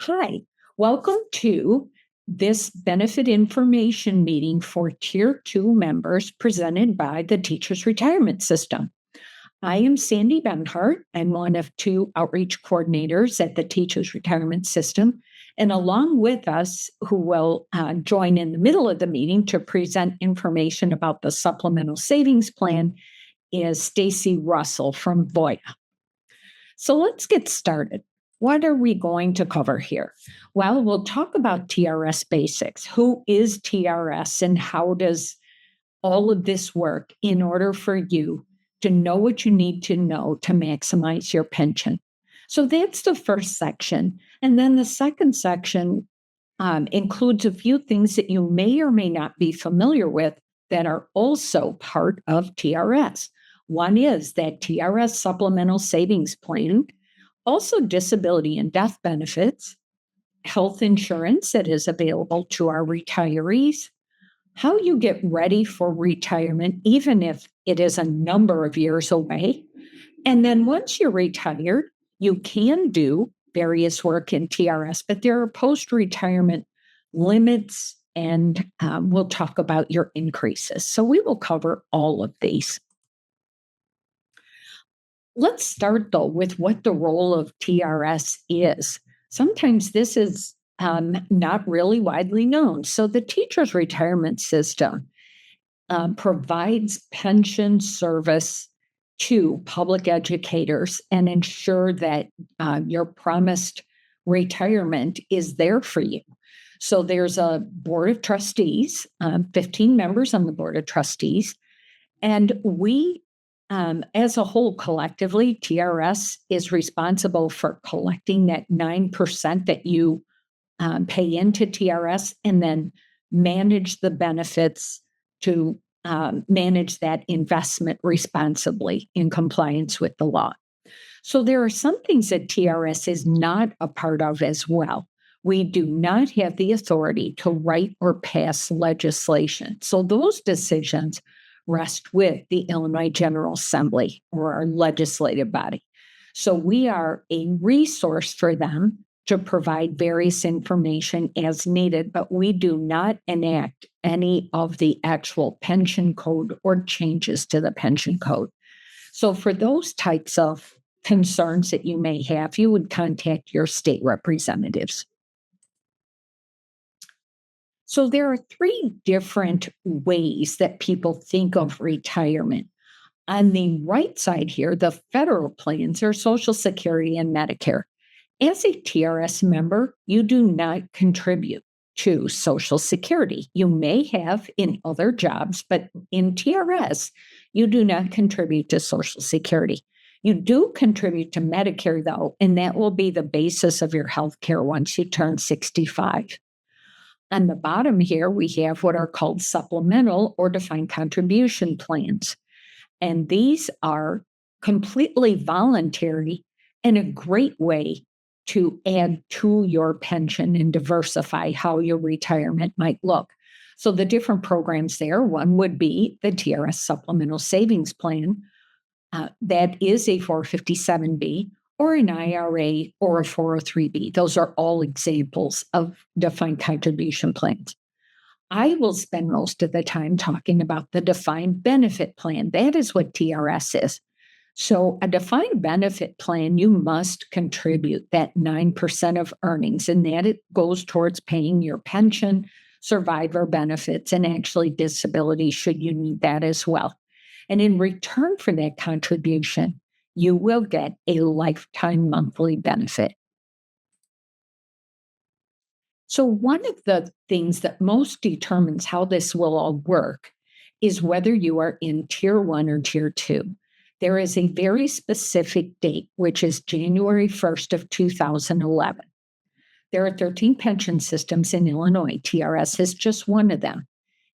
Hi, welcome to this benefit information meeting for Tier 2 members presented by the Teachers Retirement System. I am Sandy Benhart. I'm one of two outreach coordinators at the Teachers Retirement System. And along with us, who will join in the middle of the meeting to present information about the supplemental savings plan, is Stacy Russell from Voya. So let's get started. What are we going to cover here? Well, we'll talk about TRS Basics. Who is TRS and how does all of this work in order for you to know what you need to know to maximize your pension? So that's the first section. And then the second section includes a few things that you may or may not be familiar with that are also part of TRS. One is that TRS supplemental savings plan, also disability and death benefits, health insurance that is available to our retirees, how you get ready for retirement, even if it is a number of years away. And then once you're retired, you can do various work in TRS, but there are post-retirement limits, and we'll talk about your increases. So we will cover all of these. Let's start, though, with what the role of TRS is. Sometimes this is not really widely known. So the Teachers Retirement System provides pension service to public educators and ensure that your promised retirement is there for you. So there's a board of trustees, 15 members on the board of trustees, and we, as a whole, collectively, TRS is responsible for collecting that 9% that you pay into TRS and then manage the benefits to manage that investment responsibly in compliance with the law. So there are some things that TRS is not a part of as well. We do not have the authority to write or pass legislation. So those decisions rest with the Illinois General Assembly or our legislative body. So we are a resource for them to provide various information as needed, but we do not enact any of the actual pension code or changes to the pension code. So for those types of concerns that you may have, you would contact your state representatives. So there are three different ways that people think of retirement. On the right side here, the federal plans are Social Security and Medicare. As a TRS member, you do not contribute to Social Security. You may have in other jobs, but in TRS, you do not contribute to Social Security. You do contribute to Medicare, though, and that will be the basis of your health care once you turn 65. On the bottom here, we have what are called supplemental or defined contribution plans. And these are completely voluntary and a great way to add to your pension and diversify how your retirement might look. So the different programs there, one would be the TRS Supplemental Savings Plan. That is a 457B or an IRA or a 403B. Those are all examples of defined contribution plans. I will spend most of the time talking about the defined benefit plan. That is what TRS is. So a defined benefit plan, you must contribute that 9% of earnings, and that it goes towards paying your pension, survivor benefits, and actually disability should you need that as well. And in return for that contribution, you will get a lifetime monthly benefit. So one of the things that most determines how this will all work is whether you are in Tier 1 or Tier 2. There is a very specific date, which is January 1st of 2011. There are 13 pension systems in Illinois. TRS is just one of them.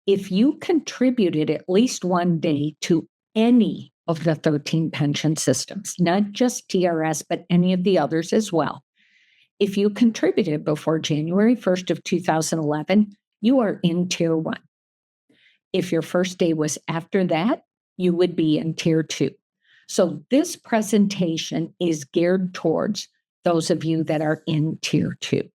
If you contributed at least one day to any of the 13 pension systems, not just TRS, but any of the others as well, if you contributed before January 1st of 2011, you are in Tier 1. If your first day was after that, you would be in Tier 2. So this presentation is geared towards those of you that are in Tier 2.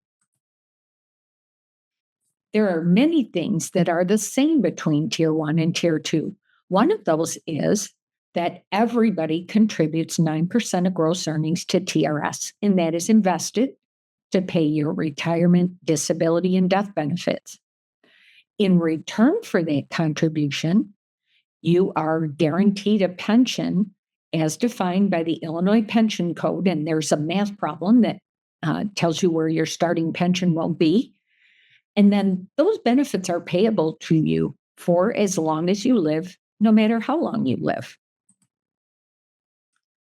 There are many things that are the same between Tier 1 and Tier 2. One of those is that everybody contributes 9% of gross earnings to TRS, and that is invested to pay your retirement, disability, and death benefits. In return for that contribution, you are guaranteed a pension as defined by the Illinois Pension Code, and there's a math problem that tells you where your starting pension will be. And then those benefits are payable to you for as long as you live, no matter how long you live.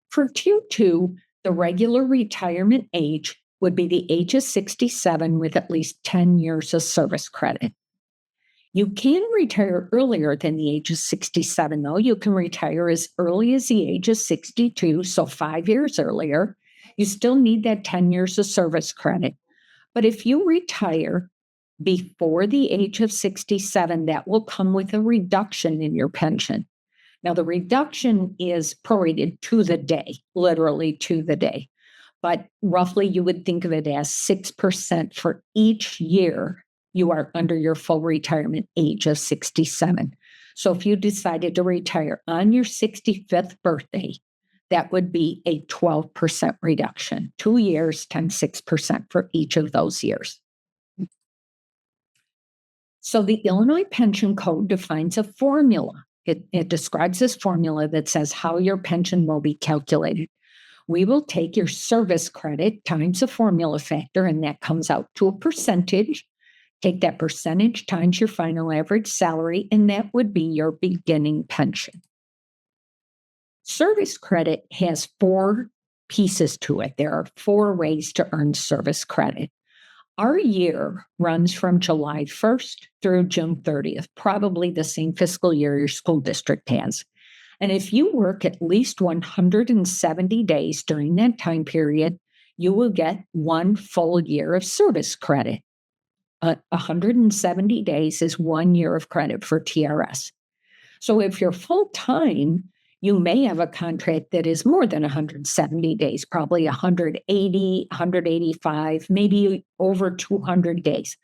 For Tier 2, the regular retirement age would be the age of 67 with at least 10 years of service credit. You can retire earlier than the age of 67, though. You can retire as early as the age of 62, so 5 years earlier. You still need that 10 years of service credit. But if you retire before the age of 67, that will come with a reduction in your pension. Now, the reduction is prorated to the day, literally to the day. But roughly, you would think of it as 6% for each year you are under your full retirement age of 67. So if you decided to retire on your 65th birthday, that would be a 12% reduction. 2 years times 6% for each of those years. So the Illinois Pension Code defines a formula. It describes this formula that says how your pension will be calculated. We will take your service credit times a formula factor, and that comes out to a percentage. Take that percentage times your final average salary, and that would be your beginning pension. Service credit has 4 pieces to it. There are 4 ways to earn service credit. Our year runs from July 1st through June 30th, probably the same fiscal year your school district has. And if you work at least 170 days during that time period, you will get 1 full year of service credit. 170 days is 1 year of credit for TRS. So if you're full-time, you may have a contract that is more than 170 days, probably 180, 185, maybe over 200 days.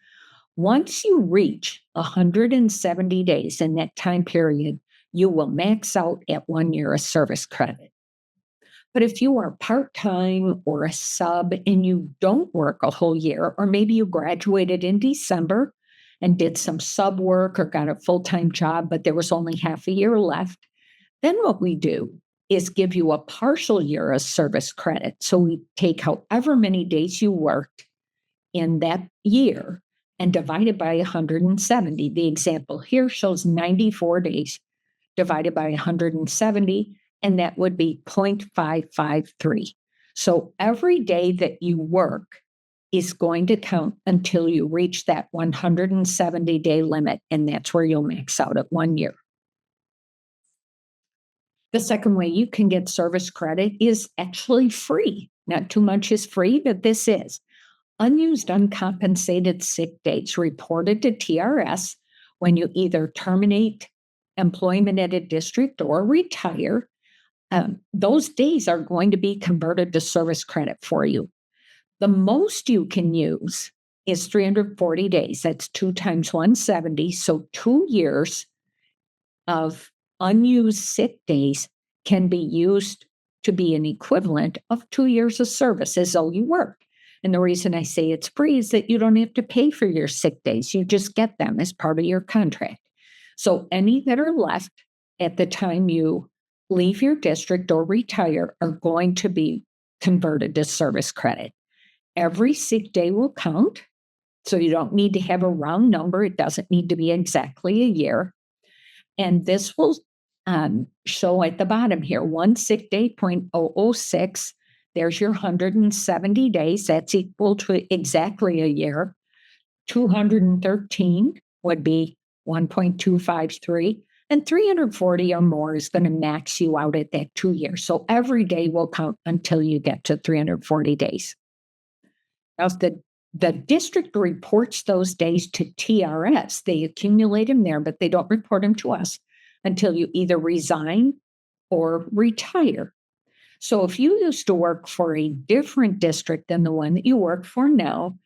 Once you reach 170 days in that time period, you will max out at 1 year of service credit. But if you are part-time or a sub and you don't work a whole year, or maybe you graduated in December and did some sub work or got a full-time job, but there was only half a year left, then what we do is give you a partial year of service credit. So we take however many days you worked in that year and divide it by 170. The example here shows 94 days divided by 170, and that would be 0.553. So every day that you work is going to count until you reach that 170-day limit, and that's where you'll max out at 1 year. The second way you can get service credit is actually free. Not too much is free, but this is. Unused uncompensated sick days reported to TRS when you either terminate employment at a district or retire. Those days are going to be converted to service credit for you. The most you can use is 340 days. That's 2 times 170. So 2 years of unused sick days can be used to be an equivalent of 2 years of service as though you worked. And the reason I say it's free is that you don't have to pay for your sick days. You just get them as part of your contract. So any that are left at the time you leave your district or retire are going to be converted to service credit. Every sick day will count. So you don't need to have a round number. It doesn't need to be exactly a year. And this will show at the bottom here, 1 sick day, 0.006. There's your 170 days. That's equal to exactly a year. 213 would be 1.253. And 340 or more is going to max you out at that 2 years. So every day will count until you get to 340 days. Now, the district reports those days to TRS. They accumulate them there, but they don't report them to us until you either resign or retire. So if you used to work for a different district than the one that you work for now,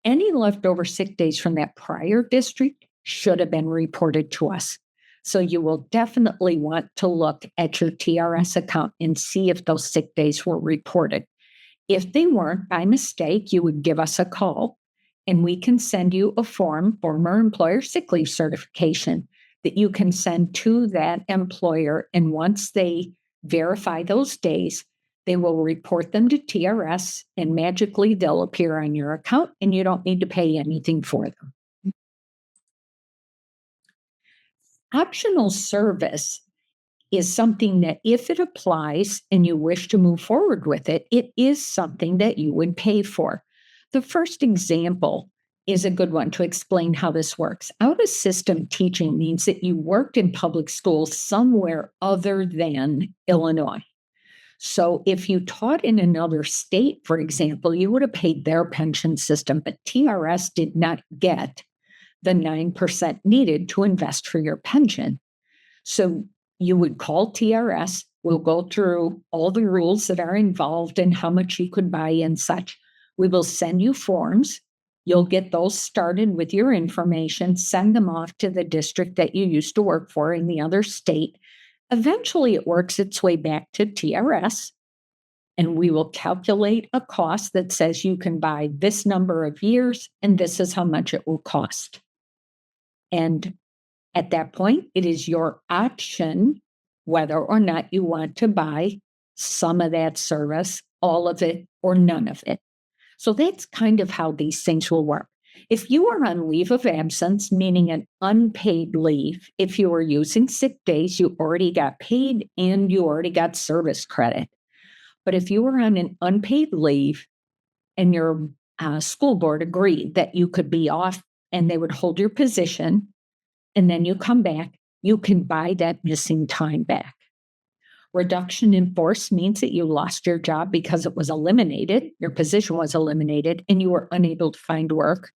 Any leftover sick days from that prior district should have been reported to us. So you will definitely want to look at your TRS account and see if those sick days were reported. If they weren't, by mistake, you would give us a call and we can send you a form, former employer sick leave certification, that you can send to that employer. And once they verify those days, they will report them to TRS and magically they'll appear on your account and you don't need to pay anything for them. Optional service is something that if it applies and you wish to move forward with it, it is something that you would pay for. The first example is a good one to explain how this works. Out of system teaching means that you worked in public schools somewhere other than Illinois. So if you taught in another state, for example, you would have paid their pension system, but TRS did not get the 9% needed to invest for your pension. So you would call TRS. We'll go through all the rules that are involved and how much you could buy and such. We will send you forms. You'll get those started with your information, send them off to the district that you used to work for in the other state. Eventually, it works its way back to TRS, and we will calculate a cost that says you can buy this number of years, and this is how much it will cost. And at that point, it is your option whether or not you want to buy some of that service, all of it, or none of it. So that's kind of how these things will work. If you are on leave of absence, meaning an unpaid leave, if you were using sick days, you already got paid and you already got service credit. But if you were on an unpaid leave and your school board agreed that you could be off and they would hold your position, and then you come back, you can buy that missing time back. Reduction in force means that you lost your job because it was eliminated, your position was eliminated, and you were unable to find work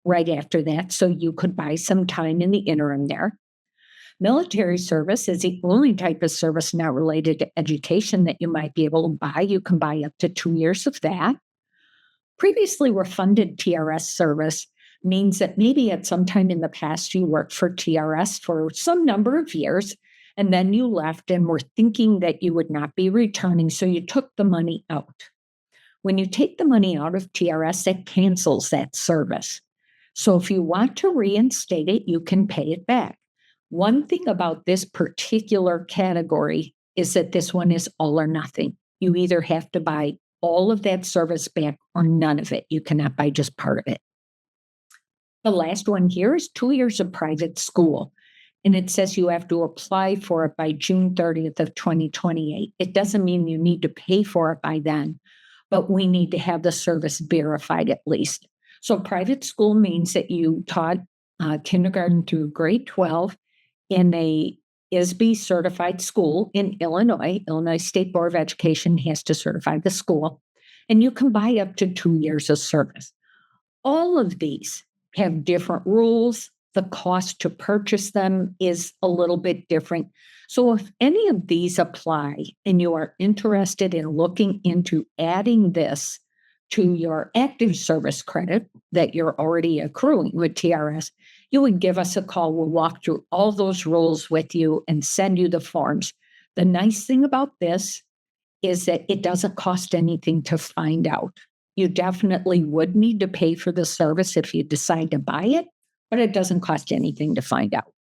right after that, so you could buy some time in the interim there. Military service is the only type of service now related to education that you might be able to buy. You can buy up to 2 years of that. Previously refunded TRS service means that maybe at some time in the past you worked for TRS for some number of years, and then you left and were thinking that you would not be returning, so you took the money out. When you take the money out of TRS, it cancels that service. So if you want to reinstate it, you can pay it back. One thing about this particular category is that this one is all or nothing. You either have to buy all of that service back or none of it. You cannot buy just part of it. The last one here is 2 years of private school. And it says you have to apply for it by June 30th of 2028. It doesn't mean you need to pay for it by then, but we need to have the service verified at least. So private school means that you taught kindergarten through grade 12 in a ISB certified school in Illinois. Illinois State Board of Education has to certify the school, and you can buy up to 2 years of service. All of these have different rules. The cost to purchase them is a little bit different. So if any of these apply and you are interested in looking into adding this to your active service credit that you're already accruing with TRS, you would give us a call. We'll walk through all those rules with you and send you the forms. The nice thing about this is that it doesn't cost anything to find out. You definitely would need to pay for the service if you decide to buy it, but it doesn't cost anything to find out.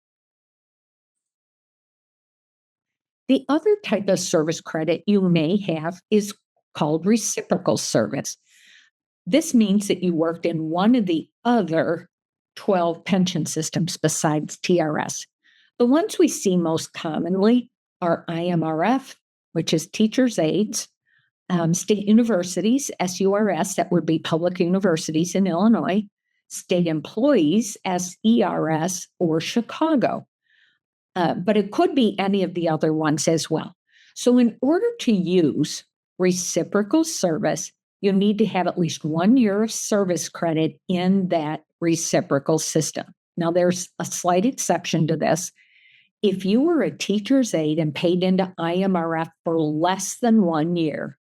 The other type of service credit you may have is called reciprocal service. This means that you worked in one of the other 12 pension systems besides TRS. The ones we see most commonly are IMRF, which is teachers' aides, state universities, SURS, that would be public universities in Illinois, state employees, SERS, or Chicago. But it could be any of the other ones as well. So in order to use reciprocal service, you need to have at least 1 year of service credit in that reciprocal system. Now, there's a slight exception to this. If you were a teacher's aide and paid into IMRF for less than 1 year,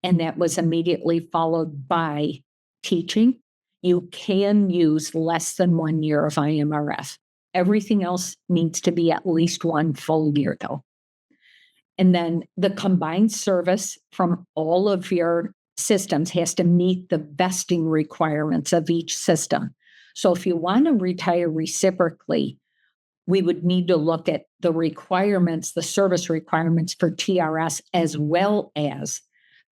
and that was immediately followed by teaching, you can use less than 1 year of IMRF. Everything else needs to be at least 1 full year, though. And then the combined service from all of your systems has to meet the vesting requirements of each system. So if you want to retire reciprocally, we would need to look at the requirements, the service requirements for TRS, as well as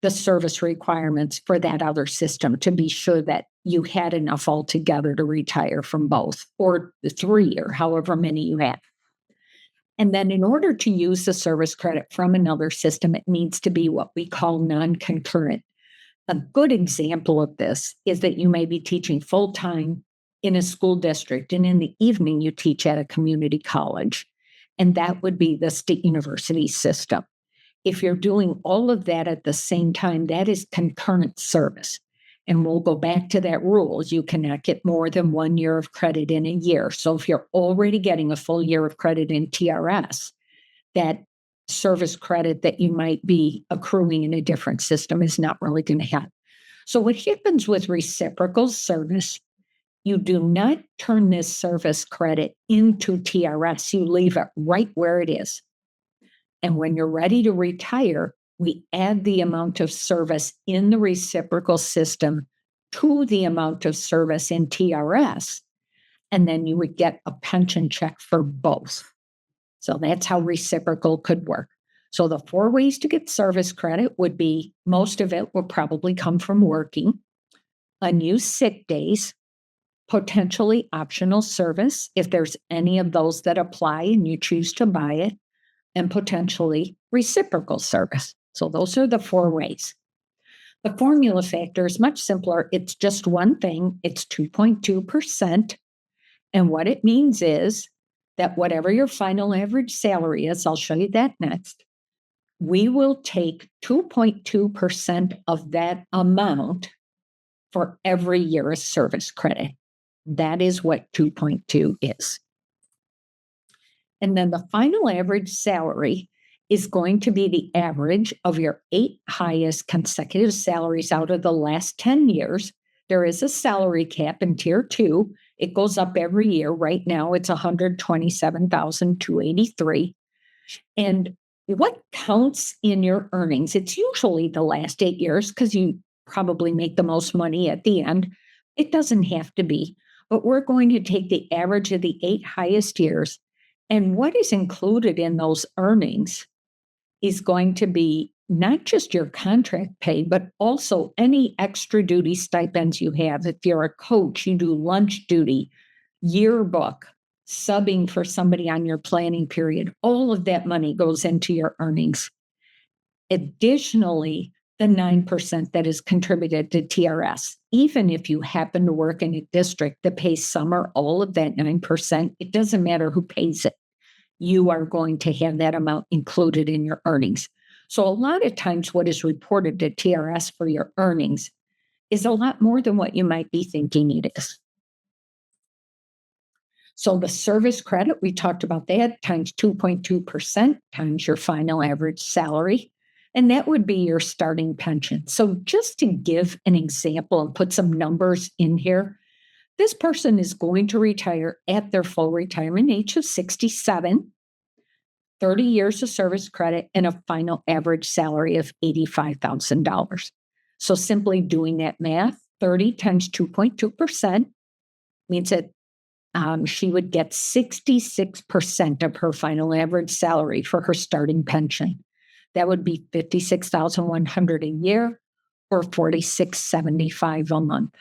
the service requirements for that other system to be sure that you had enough altogether to retire from both, or the 3, or however many you have. And then in order to use the service credit from another system, it needs to be what we call non-concurrent. A good example of this is that you may be teaching full-time in a school district, and in the evening you teach at a community college, and that would be the state university system. If you're doing all of that at the same time, that is concurrent service. And we'll go back to that rule. You cannot get more than 1 year of credit in a year. So if you're already getting a full year of credit in TRS, that service credit that you might be accruing in a different system is not really going to happen. So what happens with reciprocal service, you do not turn this service credit into TRS. You leave it right where it is. And when you're ready to retire, we add the amount of service in the reciprocal system to the amount of service in TRS, and then you would get a pension check for both. So that's how reciprocal could work. So the 4 ways to get service credit would be, most of it will probably come from working, unused sick days, potentially optional service, if there's any of those that apply and you choose to buy it, and potentially reciprocal service. So those are the 4 ways. The formula factor is much simpler. It's just one thing. It's 2.2%. And what it means is that whatever your final average salary is, I'll show you that next, we will take 2.2% of that amount for every year of service credit. That is what 2.2 is. And then the final average salary is going to be the average of your 8 highest consecutive salaries out of the last 10 years. There is a salary cap in Tier 2. It goes up every year. Right now, it's $127,283. And what counts in your earnings? It's usually the last 8 years because you probably make the most money at the end. It doesn't have to be, but we're going to take the average of the 8 highest years. And what is included in those earnings is going to be not just your contract pay, but also any extra duty stipends you have. If you're a coach, you do lunch duty, yearbook, subbing for somebody on your planning period. All of that money goes into your earnings. Additionally, the 9% that is contributed to TRS, even if you happen to work in a district that pays some or all of that 9%, it doesn't matter who pays it. You are going to have that amount included in your earnings. So a lot of times what is reported to TRS for your earnings is a lot more than what you might be thinking it is. So the service credit, we talked about that, times 2.2% times your final average salary. And that would be your starting pension. So just to give an example and put some numbers in here, this person is going to retire at their full retirement age of 67, 30 years of service credit, and a final average salary of $85,000. So simply doing that math, 30 times 2.2% means that she would get 66% of her final average salary for her starting pension. That would be $56,100 a year or $46.75 a month.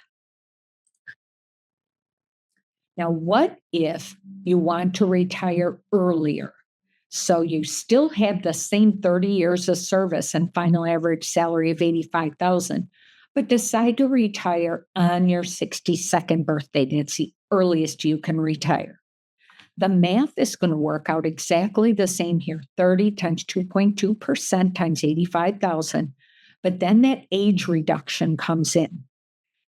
Now, what if you want to retire earlier? So you still have the same 30 years of service and final average salary of $85,000, but decide to retire on your 62nd birthday. That's the earliest you can retire. The math is going to work out exactly the same here. 30 times 2.2% times 85,000. But then that age reduction comes in.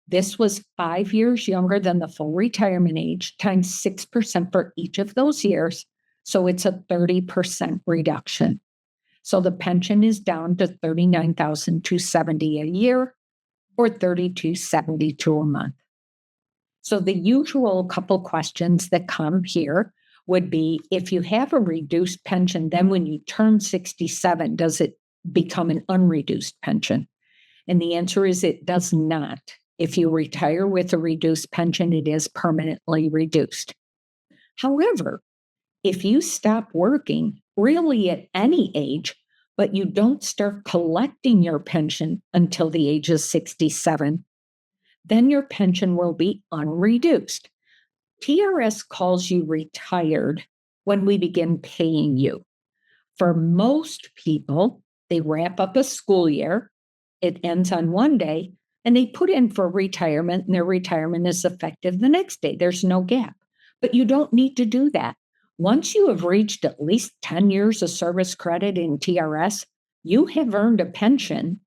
This was 5 years younger than the full retirement age times 6% for each of those years. So it's a 30% reduction. So the pension is down to $39,270 a year or $32.72 a month. So the usual couple questions that come here would be, if you have a reduced pension, then when you turn 67, does it become an unreduced pension? And the answer is it does not. If you retire with a reduced pension, it is permanently reduced. However, if you stop working really at any age, but you don't start collecting your pension until the age of 67, then your pension will be unreduced. TRS calls you retired when we begin paying you. For most people, they wrap up a school year, it ends on one day, and they put in for retirement, and their retirement is effective the next day. There's no gap. But you don't need to do that. Once you have reached at least 10 years of service credit in TRS, you have earned a pension,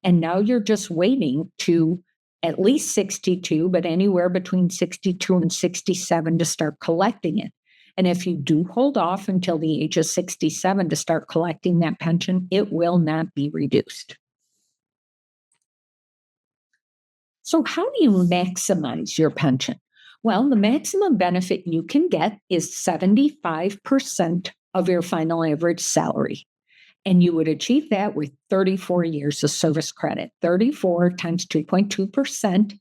and now you're just waiting to at least 62, but anywhere between 62 and 67 to start collecting it. And if you do hold off until the age of 67 to start collecting that pension, it will not be reduced. So, how do you maximize your pension? Well, the maximum benefit you can get is 75% of your final average salary. And you would achieve that with 34 years of service credit. 34 times 2.2%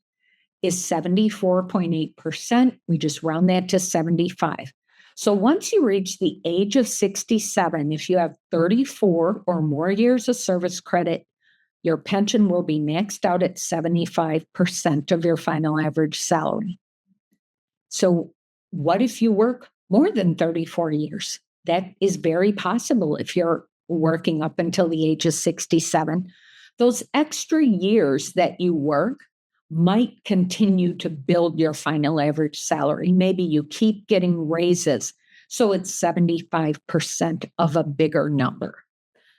is 74.8%. We just round that to 75. So once you reach the age of 67, if you have 34 or more years of service credit, your pension will be maxed out at 75% of your final average salary. So what if you work more than 34 years? That is very possible if you're working up until the age of 67. Those extra years that you work might continue to build your final average salary. Maybe you keep getting raises, so it's 75% of a bigger number.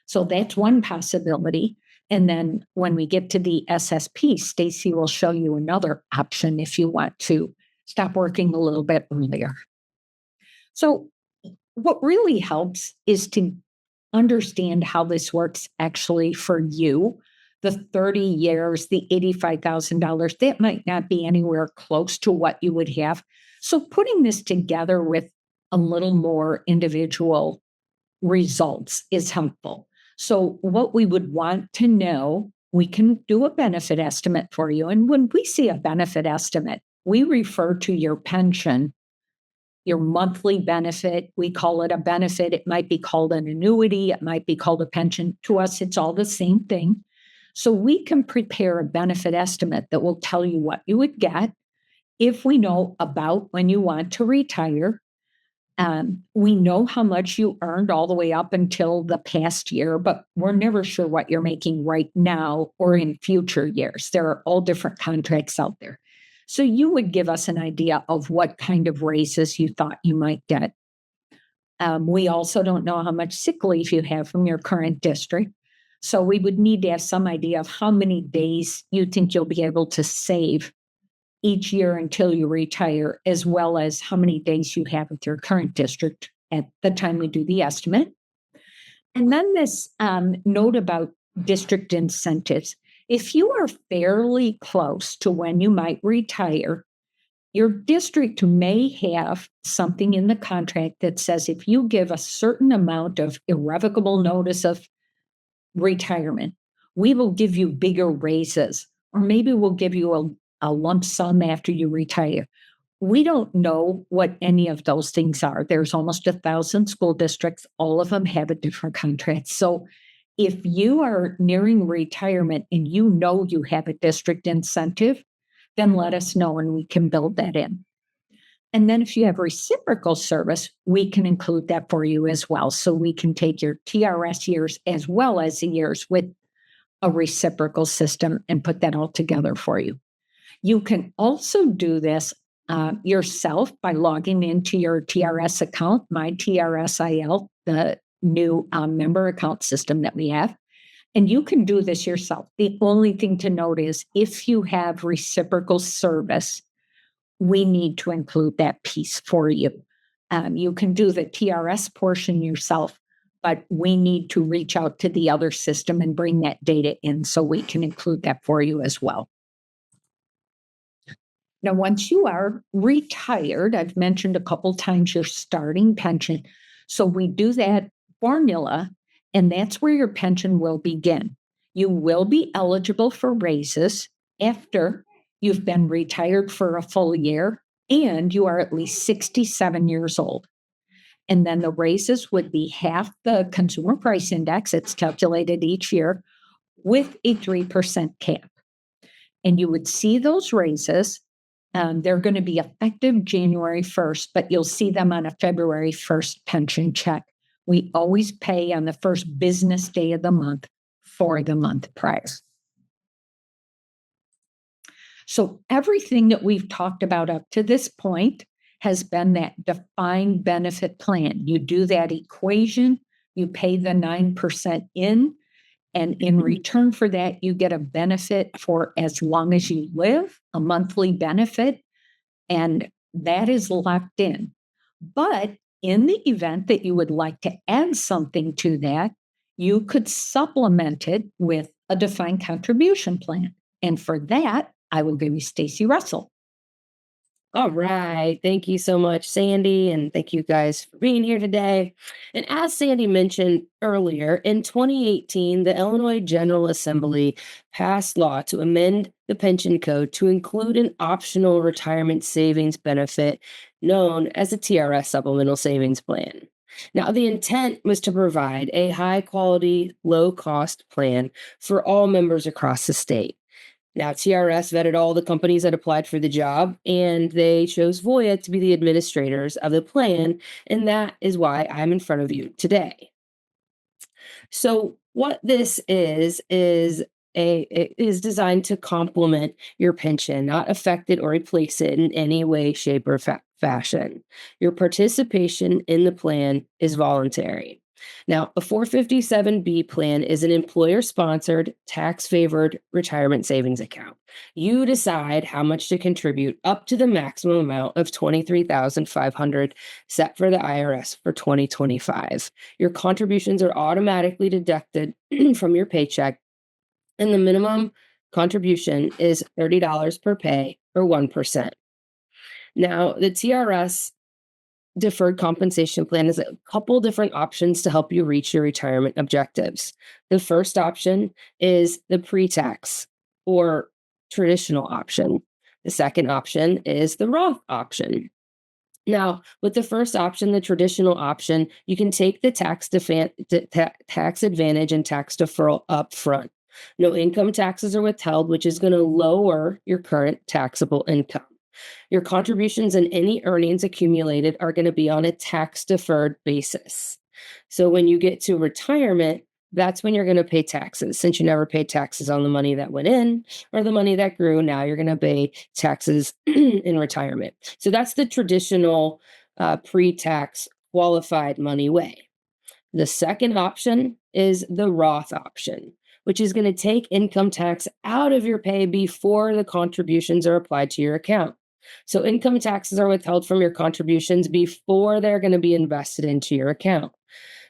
So that's one possibility. And then when we get to the SSP, Stacy will show you another option if you want to stop working a little bit earlier. So what really helps is to understand how this works actually for you. The 30 years, the $85,000, that might not be anywhere close to what you would have. So putting this together with a little more individual results is helpful. So what we would want to know, we can do a benefit estimate for you. And when we see a benefit estimate, we refer to your pension, your monthly benefit. We call it a benefit. It might be called an annuity. It might be called a pension. To us, it's all the same thing. So we can prepare a benefit estimate that will tell you what you would get if we know about when you want to retire. We know how much you earned all the way up until the past year, but we're never sure what you're making right now or in future years. There are all different contracts out there. So you would give us an idea of what kind of raises you thought you might get. We also don't know how much sick leave you have from your current district. So we would need to have some idea of how many days you think you'll be able to save each year until you retire, as well as how many days you have with your current district at the time we do the estimate. And then this note about district incentives. If you are fairly close to when you might retire, your district may have something in the contract that says if you give a certain amount of irrevocable notice of retirement, we will give you bigger raises, or maybe we'll give you a lump sum after you retire. We don't know what any of those things are. There's almost 1,000 school districts. All of them have a different contract. So if you are nearing retirement and you know you have a district incentive, then let us know and we can build that in. And then if you have reciprocal service, we can include that for you as well. So we can take your TRS years as well as the years with a reciprocal system and put that all together for you. You can also do this yourself by logging into your TRS account, My TRSIL, the new member account system that we have. And you can do this yourself. The only thing to note is if you have reciprocal service, we need to include that piece for you. You can do the TRS portion yourself, but we need to reach out to the other system and bring that data in so we can include that for you as well. Now, once you are retired, I've mentioned a couple times your starting pension. So we do that formula, and that's where your pension will begin. You will be eligible for raises after you've been retired for a full year and you are at least 67 years old. And then the raises would be half the consumer price index. It's calculated each year with a 3% cap. And you would see those raises. They're going to be effective January 1st, but you'll see them on a February 1st pension check. We always pay on the first business day of the month for the month prior. So everything that we've talked about up to this point has been that defined benefit plan. You do that equation, you pay the 9% in, and in return for that, you get a benefit for as long as you live, a monthly benefit, and that is locked in. But in the event that you would like to add something to that, you could supplement it with a defined contribution plan. And for that, I will give you Stacy Russell. All right. Thank you so much, Sandy. And thank you guys for being here today. And as Sandy mentioned earlier, in 2018, the Illinois General Assembly passed law to amend the pension code to include an optional retirement savings benefit known as a TRS supplemental savings plan. Now, the intent was to provide a high quality, low cost plan for all members across the state. Now, TRS vetted all the companies that applied for the job, and they chose Voya to be the administrators of the plan, and that is why I'm in front of you today. So, what this it is designed to complement your pension, not affect it or replace it in any way, shape, or fashion. Your participation in the plan is voluntary. Now, a 457B plan is an employer sponsored, tax favored retirement savings account. You decide how much to contribute up to the maximum amount of $23,500 set for the IRS for 2025. Your contributions are automatically deducted from your paycheck, and the minimum contribution is $30 per pay or 1%. Now, the TRS deferred compensation plan is a couple different options to help you reach your retirement objectives. The first option is the pre-tax or traditional option. The second option is the Roth option. Now, with the first option, the traditional option, you can take the tax advantage and tax deferral up front. No income taxes are withheld, which is going to lower your current taxable income. Your contributions and any earnings accumulated are going to be on a tax-deferred basis. So when you get to retirement, that's when you're going to pay taxes. Since you never paid taxes on the money that went in or the money that grew, now you're going to pay taxes in retirement. So that's the traditional pre-tax qualified money way. The second option is the Roth option, which is going to take income tax out of your pay before the contributions are applied to your account. So income taxes are withheld from your contributions before they're going to be invested into your account.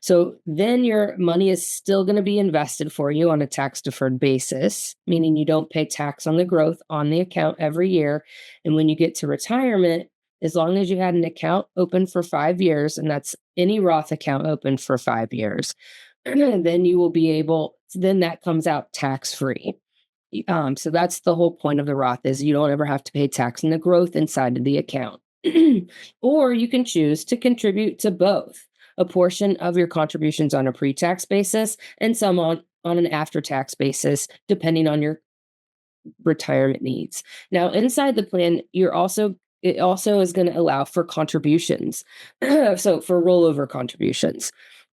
So then your money is still going to be invested for you on a tax deferred basis, meaning you don't pay tax on the growth on the account every year. And when you get to retirement, as long as you had an account open for 5 years, and that's any Roth account open for 5 years, then you will be able, then that comes out tax free. So that's the whole point of the Roth is you don't ever have to pay tax on the growth inside of the account. Or you can choose to contribute to both, a portion of your contributions on a pre-tax basis and some on an after-tax basis, depending on your retirement needs. Now, inside the plan, it also is going to allow for contributions. So for rollover contributions.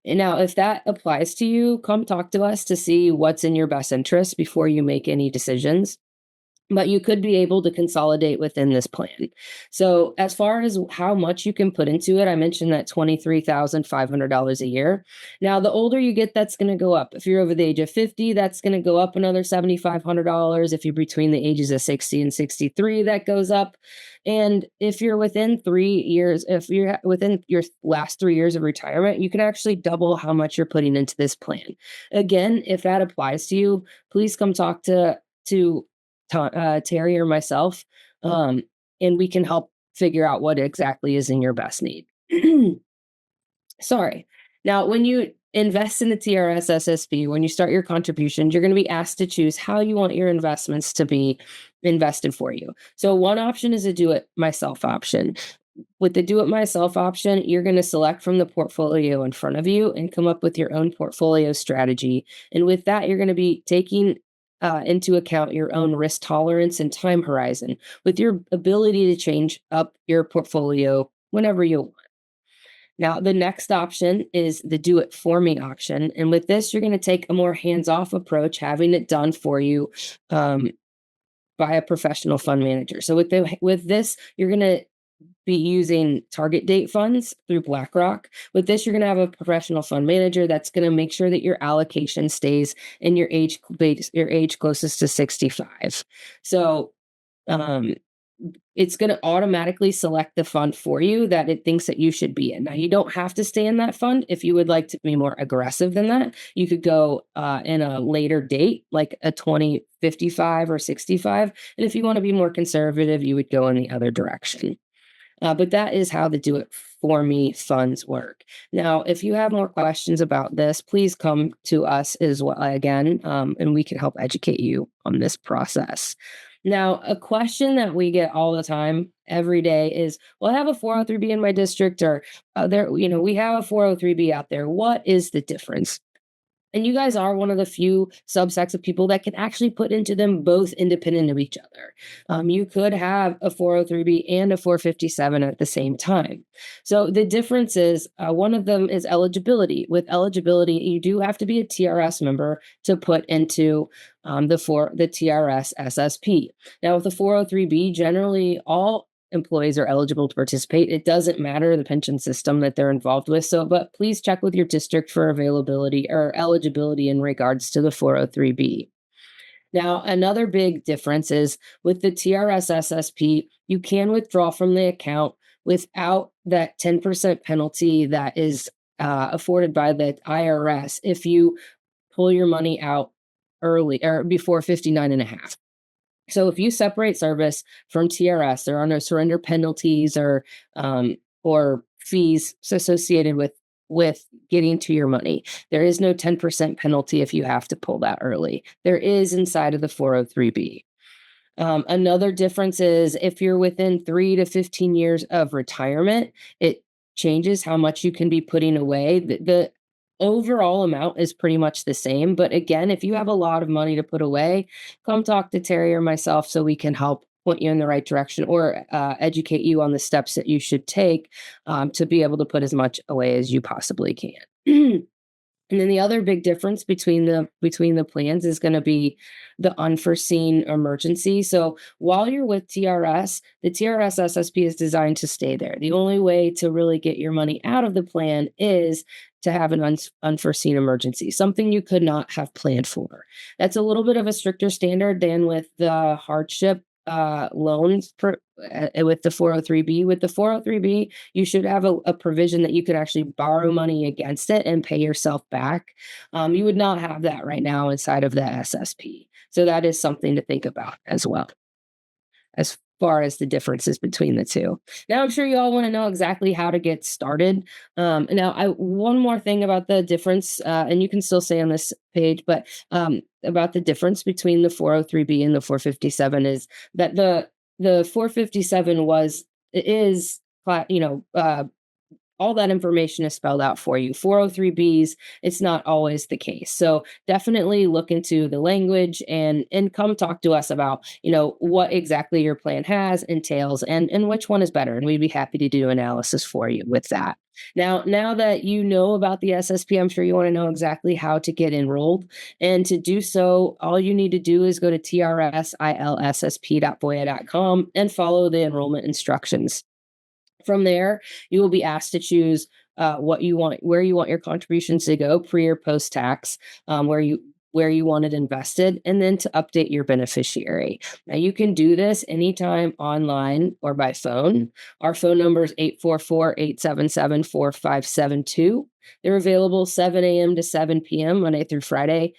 And now, if that applies to you, come talk to us to see what's in your best interest before you make any decisions. But you could be able to consolidate within this plan. So as far as how much you can put into it, I mentioned that $23,500 a year. Now, the older you get, that's going to go up. If you're over the age of 50, that's going to go up another $7,500. If you're between the ages of 60 and 63, that goes up. And if you're within 3 years, if you're within your last 3 years of retirement, you can actually double how much you're putting into this plan. Again, if that applies to you, please come talk to Terry or myself. and we can help figure out what exactly is in your best need. Sorry. Now, when you invest in the TRS-SSP, when you start your contributions, you're going to be asked to choose how you want your investments to be invested for you. So one option is a do-it-myself option. With the do-it-myself option, you're going to select from the portfolio in front of you and come up with your own portfolio strategy. And with that, you're going to be taking into account your own risk tolerance and time horizon with your ability to change up your portfolio whenever you want. Now, the next option is the do it for me option. And with this, you're going to take a more hands off approach, having it done for you by a professional fund manager. So with this, you're going to be using target date funds through BlackRock. With this, you're going to have a professional fund manager that's going to make sure that your allocation stays in your age closest to 65. So it's going to automatically select the fund for you that it thinks that you should be in. Now, you don't have to stay in that fund. If you would like to be more aggressive than that, you could go in a later date, like a 2055 or 65. And if you want to be more conservative, you would go in the other direction. But that is how the do it for me funds work. Now, if you have more questions about this, please come to us as well again, and we can help educate you on this process. Now, a question that we get all the time every day is, well, I have a 403B in my district, or we have a 403B out there. What is the difference? And you guys are one of the few subsects of people that can actually put into them both independent of each other. You could have a 403B and a 457 at the same time. So the difference is one of them is eligibility. With eligibility, you do have to be a TRS member to put into the TRS-SSP. Now, with the 403B, generally all employees are eligible to participate. It doesn't matter the pension system that they're involved with. But please check with your district for availability or eligibility in regards to the 403B. Now, another big difference is with the TRS-SSP, you can withdraw from the account without that 10% penalty that is afforded by the IRS if you pull your money out early or before 59 and a half. So if you separate service from TRS, there are no surrender penalties or fees associated with getting to your money. There is no 10% penalty if you have to pull that early. There is inside of the 403B. Another difference is if you're within 3 to 15 years of retirement, it changes how much you can be putting away. The overall amount is pretty much the same. But again, if you have a lot of money to put away, come talk to Terry or myself so we can help point you in the right direction or educate you on the steps that you should take to be able to put as much away as you possibly can. And then the other big difference between the plans is going to be the unforeseen emergency. So while you're with TRS, the TRS SSP is designed to stay there. The only way to really get your money out of the plan is to have an unforeseen emergency, something you could not have planned for. That's a little bit of a stricter standard than with the hardship loans with the 403B. With the 403B, you should have a provision that you could actually borrow money against it and pay yourself back. You would not have that right now inside of the SSP. So that is something to think about as well, as far as the differences between the two. Now, I'm sure you all want to know exactly how to get started. One more thing about the difference, and you can still say on this page, but about the difference between the 403B and the 457 is that the 457 all that information is spelled out for you. 403Bs, it's not always the case. So definitely look into the language and come talk to us about, what exactly your plan entails and which one is better. And we'd be happy to do analysis for you with that. Now that you know about the SSP, I'm sure you want to know exactly how to get enrolled. And to do so, all you need to do is go to trsilssp.voya.com and follow the enrollment instructions. From there, you will be asked to choose what you want, where you want your contributions to go, pre or post tax, where you want it invested, and then to update your beneficiary. Now, you can do this anytime online or by phone. Our phone number is 844-877-4572. They're available 7 a.m. to 7 p.m. Monday through Friday.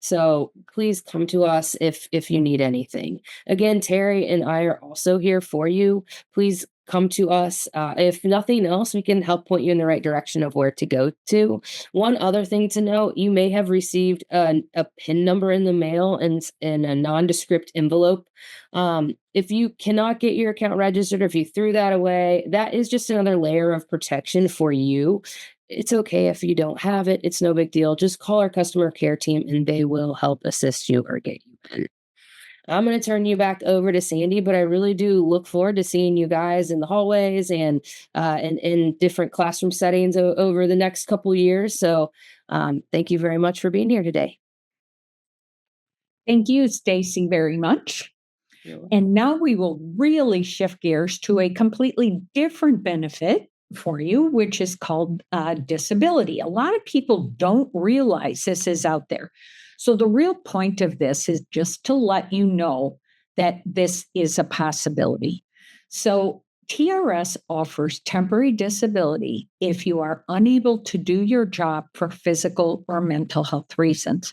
So please come to us if you need anything. Again, Terry and I are also here for you. Please come to us. If nothing else, we can help point you in the right direction of where to go to. One other thing to note, you may have received a PIN number in the mail in a nondescript envelope. If you cannot get your account registered, or if you threw that away, that is just another layer of protection for you. It's okay if you don't have it. It's no big deal. Just call our customer care team and they will help assist you or get you in. I'm going to turn you back over to Sandy, but I really do look forward to seeing you guys in the hallways and in different classroom settings over the next couple years. So thank you very much for being here today. Thank you, Stacy, very much. And now we will really shift gears to a completely different benefit for you, which is called disability. A lot of people don't realize this is out there. So the real point of this is just to let you know that this is a possibility. So TRS offers temporary disability if you are unable to do your job for physical or mental health reasons.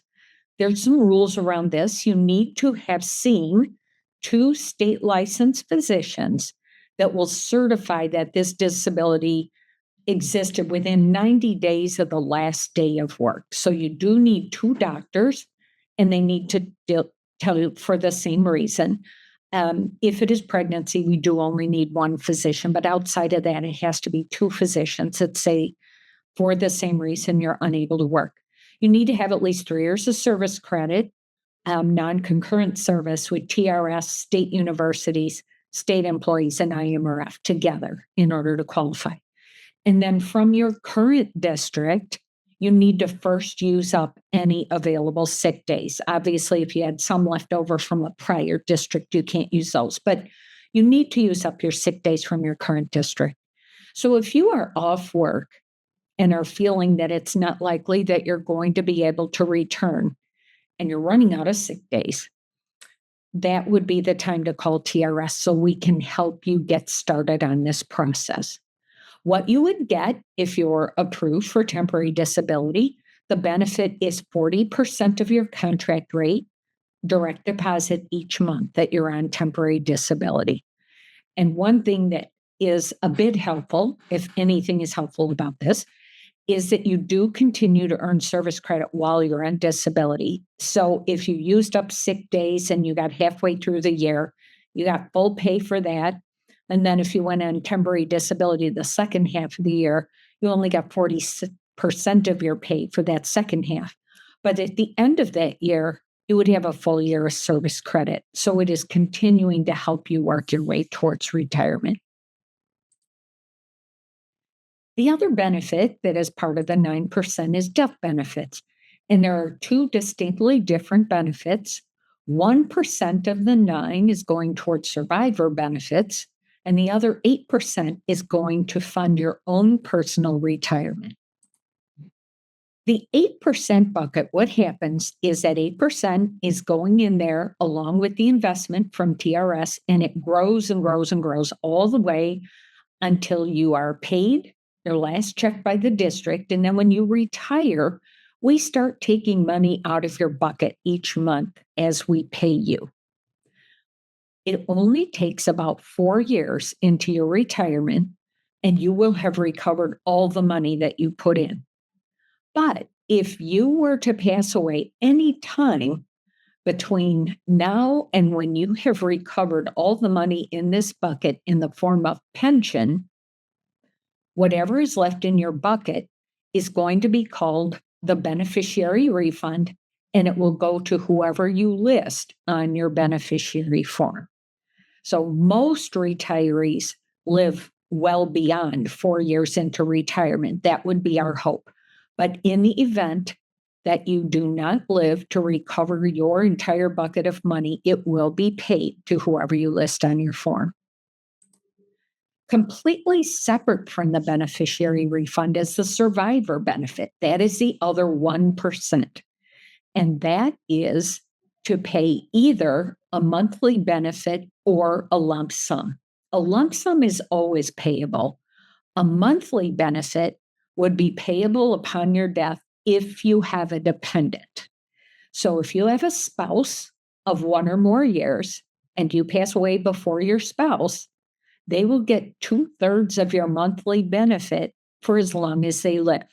There's some rules around this. You need to have seen 2 state licensed physicians that will certify that this disability existed within 90 days of the last day of work. So you do need 2 doctors, and they need to tell you for the same reason. If it is pregnancy, we do only need 1 physician, but outside of that, it has to be 2 physicians that say for the same reason you're unable to work. You need to have at least 3 years of service credit, non-concurrent service with TRS, state universities, state employees, and IMRF together in order to qualify. And then from your current district, you need to first use up any available sick days. Obviously, if you had some left over from a prior district, you can't use those, but you need to use up your sick days from your current district. So if you are off work and are feeling that it's not likely that you're going to be able to return and you're running out of sick days, that would be the time to call TRS so we can help you get started on this process. What you would get if you're approved for temporary disability, the benefit is 40% of your contract rate, direct deposit each month that you're on temporary disability. And one thing that is a bit helpful, if anything is helpful about this, is that you do continue to earn service credit while you're on disability. So if you used up sick days and you got halfway through the year, you got full pay for that. And then if you went on temporary disability the second half of the year, you only got 40% of your pay for that second half. But at the end of that year, you would have a full year of service credit. So it is continuing to help you work your way towards retirement. The other benefit that is part of the 9% is death benefits. And there are 2 distinctly different benefits. 1% of the 9 is going towards survivor benefits, and the other 8% is going to fund your own personal retirement. The 8% bucket, what happens is that 8% is going in there along with the investment from TRS, and it grows and grows and grows all the way until you are paid your last check by the district. And then when you retire, we start taking money out of your bucket each month as we pay you. It only takes about 4 years into your retirement, and you will have recovered all the money that you put in. But if you were to pass away any time between now and when you have recovered all the money in this bucket in the form of pension, whatever is left in your bucket is going to be called the beneficiary refund, and it will go to whoever you list on your beneficiary form. So most retirees live well beyond 4 years into retirement. That would be our hope. But in the event that you do not live to recover your entire bucket of money, it will be paid to whoever you list on your form. Completely separate from the beneficiary refund is the survivor benefit. That is the other 1%. And that is to pay either a monthly benefit or a lump sum. A lump sum is always payable. A monthly benefit would be payable upon your death if you have a dependent. So if you have a spouse of 1 or more years and you pass away before your spouse, they will get 2/3 of your monthly benefit for as long as they live.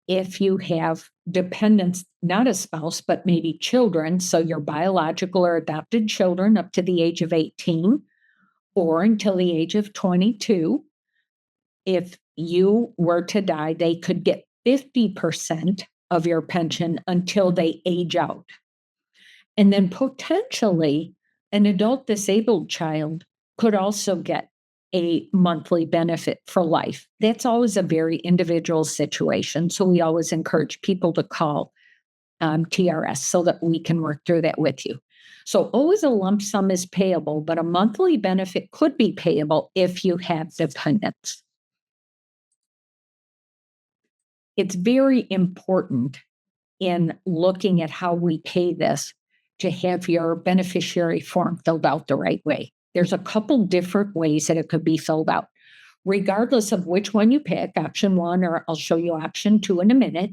If you have dependents, not a spouse, but maybe children, so your biological or adopted children up to the age of 18 or until the age of 22, if you were to die, they could get 50% of your pension until they age out. And then potentially an adult disabled child could also get a monthly benefit for life. That's always a very individual situation. So we always encourage people to call TRS so that we can work through that with you. So always a lump sum is payable, but a monthly benefit could be payable if you have dependents. It's very important in looking at how we pay this to have your beneficiary form filled out the right way. There's a couple different ways that it could be filled out. Regardless of which one you pick, option 1, or I'll show you option 2 in a minute,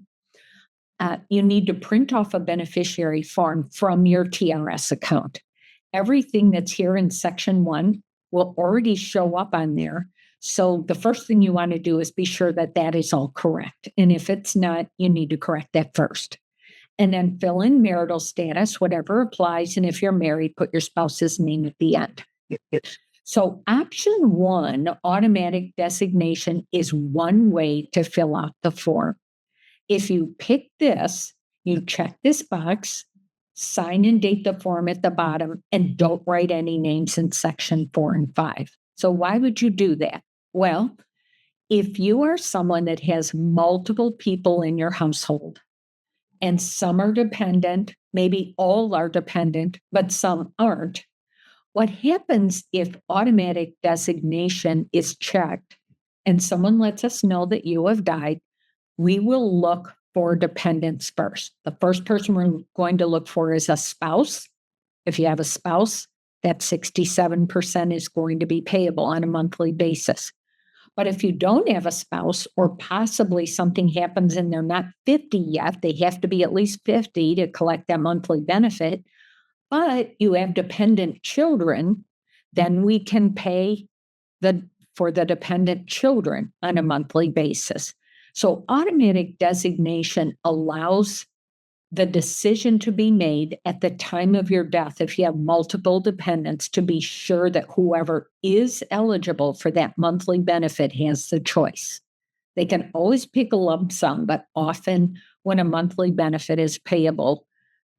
you need to print off a beneficiary form from your TRS account. Everything that's here in section 1 will already show up on there. So the first thing you want to do is be sure that that is all correct. And if it's not, you need to correct that first. And then fill in marital status, whatever applies. And if you're married, put your spouse's name at the end. So option 1, automatic designation, is one way to fill out the form. If you pick this, you check this box, sign and date the form at the bottom, and don't write any names in section 4 and 5. So why would you do that? Well, if you are someone that has multiple people in your household, and some are dependent, maybe all are dependent, but some aren't, what happens if automatic designation is checked and someone lets us know that you have died, we will look for dependents first. The first person we're going to look for is a spouse. If you have a spouse, that 67% is going to be payable on a monthly basis. But if you don't have a spouse, or possibly something happens and they're not 50 yet, they have to be at least 50 to collect that monthly benefit, but you have dependent children, then we can pay for the dependent children on a monthly basis. So automatic designation allows the decision to be made at the time of your death, if you have multiple dependents, to be sure that whoever is eligible for that monthly benefit has the choice. They can always pick a lump sum, but often when a monthly benefit is payable,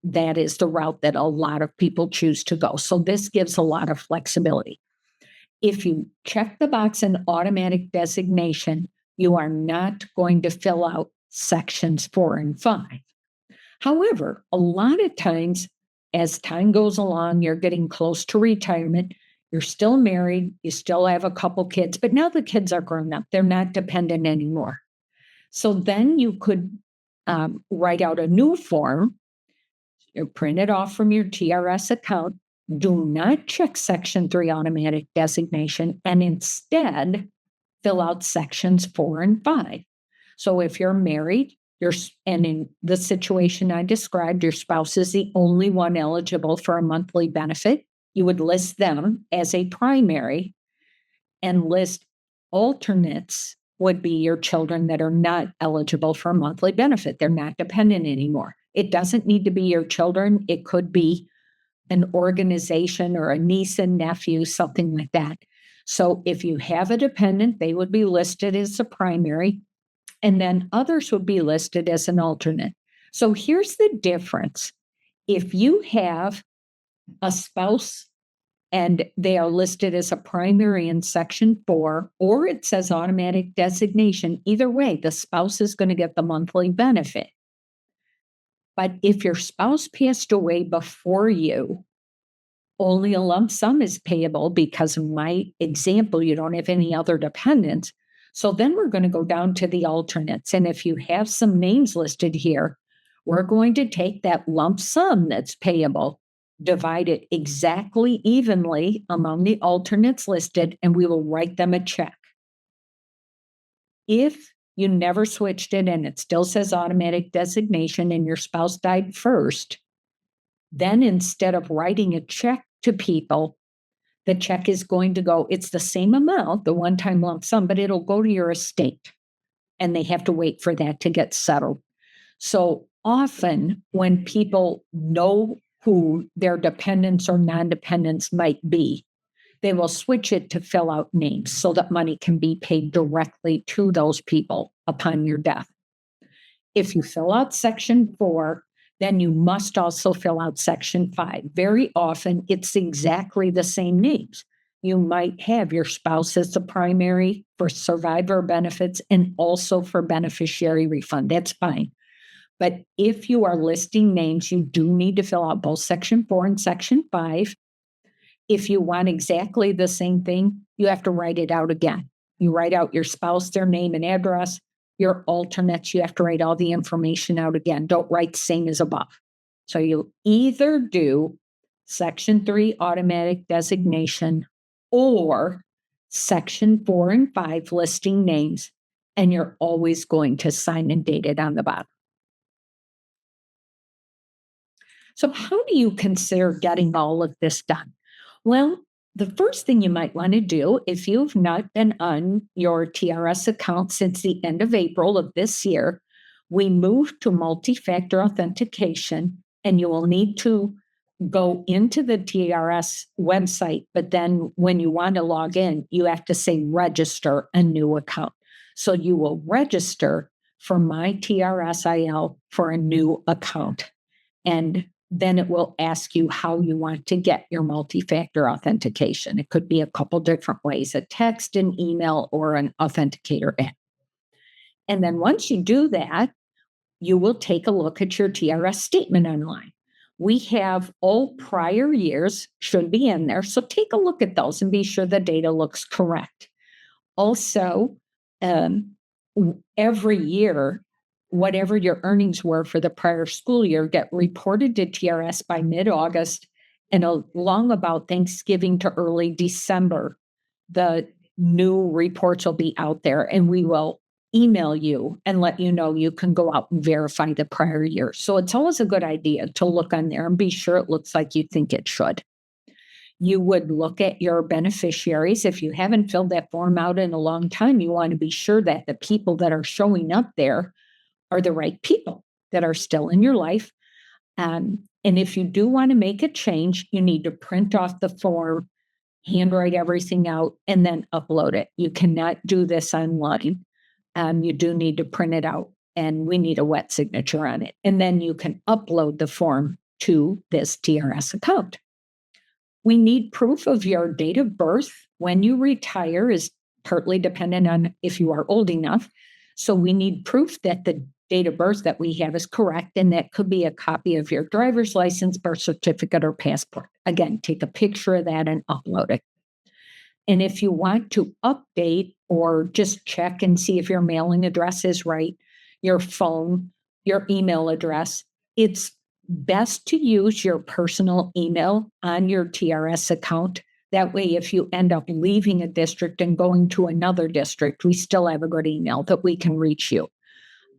that is the route that a lot of people choose to go. So this gives a lot of flexibility. If you check the box in automatic designation, you are not going to fill out sections 4 and 5. However, a lot of times, as time goes along, you're getting close to retirement, you're still married, you still have a couple kids, but now the kids are grown up, they're not dependent anymore. So then you could write out a new form, print it off from your TRS account, do not check section 3 automatic designation, and instead fill out sections 4 and 5. So if you're married, and in the situation I described, your spouse is the only one eligible for a monthly benefit, you would list them as a primary, and list alternates would be your children that are not eligible for a monthly benefit. They're not dependent anymore. It doesn't need to be your children. It could be an organization or a niece and nephew, something like that. So if you have a dependent, they would be listed as a primary, and then others would be listed as an alternate. So here's the difference. If you have a spouse and they are listed as a primary in section 4, or it says automatic designation, either way, the spouse is going to get the monthly benefit. But if your spouse passed away before you, only a lump sum is payable because in my example, you don't have any other dependents. So then we're going to go down to the alternates. And if you have some names listed here, we're going to take that lump sum that's payable, divide it exactly evenly among the alternates listed, and we will write them a check. If you never switched it and it still says automatic designation and your spouse died first, then instead of writing a check to people, the check is going to go, it's the same amount, the one-time lump sum, but it'll go to your estate and they have to wait for that to get settled. So often when people know who their dependents or non-dependents might be, they will switch it to fill out names so that money can be paid directly to those people upon your death. If you fill out Section 4, then you must also fill out Section 5. Very often, it's exactly the same names. You might have your spouse as the primary for survivor benefits and also for beneficiary refund. That's fine. But if you are listing names, you do need to fill out both Section 4 and Section 5. If you want exactly the same thing, you have to write it out again. You write out your spouse, their name and address. Your alternates, you have to write all the information out again. Don't write same as above. So you either do Section 3 automatic designation or Section 4 and 5 listing names, and you're always going to sign and date it on the bottom. So how do you consider getting all of this done? Well, the first thing you might want to do, if you've not been on your TRS account since the end of April of this year, we moved to multi-factor authentication, and you will need to go into the TRS website, but then when you want to log in, you have to say register a new account. So you will register for My TRSIL for a new account. And then it will ask you how you want to get your multi-factor authentication. It could be a couple different ways, a text, an email, or an authenticator app. And then once you do that, you will take a look at your TRS statement online. We have all prior years should be in there, so take a look at those and be sure the data looks correct. Also, every year, whatever your earnings were for the prior school year get reported to TRS by mid-August, and along about Thanksgiving to early December, the new reports will be out there, and we will email you and let you know you can go out and verify the prior year. So it's always a good idea to look on there and be sure it looks like you think it should. You would look at your beneficiaries. If you haven't filled that form out in a long time, you want to be sure that the people that are showing up there are the right people that are still in your life. And if you do want to make a change, you need to print off the form, handwrite everything out, and then upload it. You cannot do this online. You do need to print it out, and we need a wet signature on it. And then you can upload the form to this TRS account. We need proof of your date of birth. When you retire is partly dependent on if you are old enough. So we need proof that the date of birth that we have is correct, and that could be a copy of your driver's license, birth certificate, or passport. Again, take a picture of that and upload it. And if you want to update or just check and see if your mailing address is right, your phone, your email address, it's best to use your personal email on your TRS account. That way, if you end up leaving a district and going to another district, we still have a good email that we can reach you.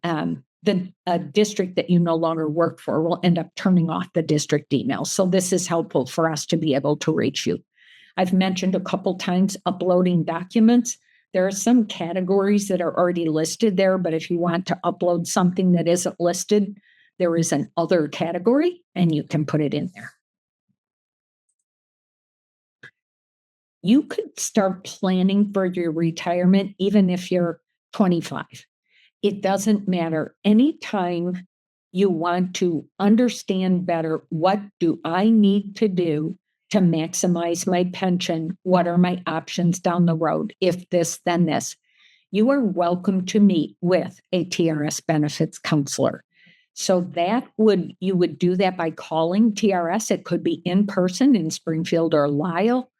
The district that you no longer work for will end up turning off the district email. So this is helpful for us to be able to reach you. I've mentioned a couple times uploading documents. There are some categories that are already listed there, but if you want to upload something that isn't listed, there is an other category and you can put it in there. You could start planning for your retirement even if you're 25. It doesn't matter. Anytime you want to understand better, what do I need to do to maximize my pension? What are my options down the road? If this, then this. You are welcome to meet with a TRS benefits counselor. So you would do that by calling TRS. It could be in person in Springfield or Lisle,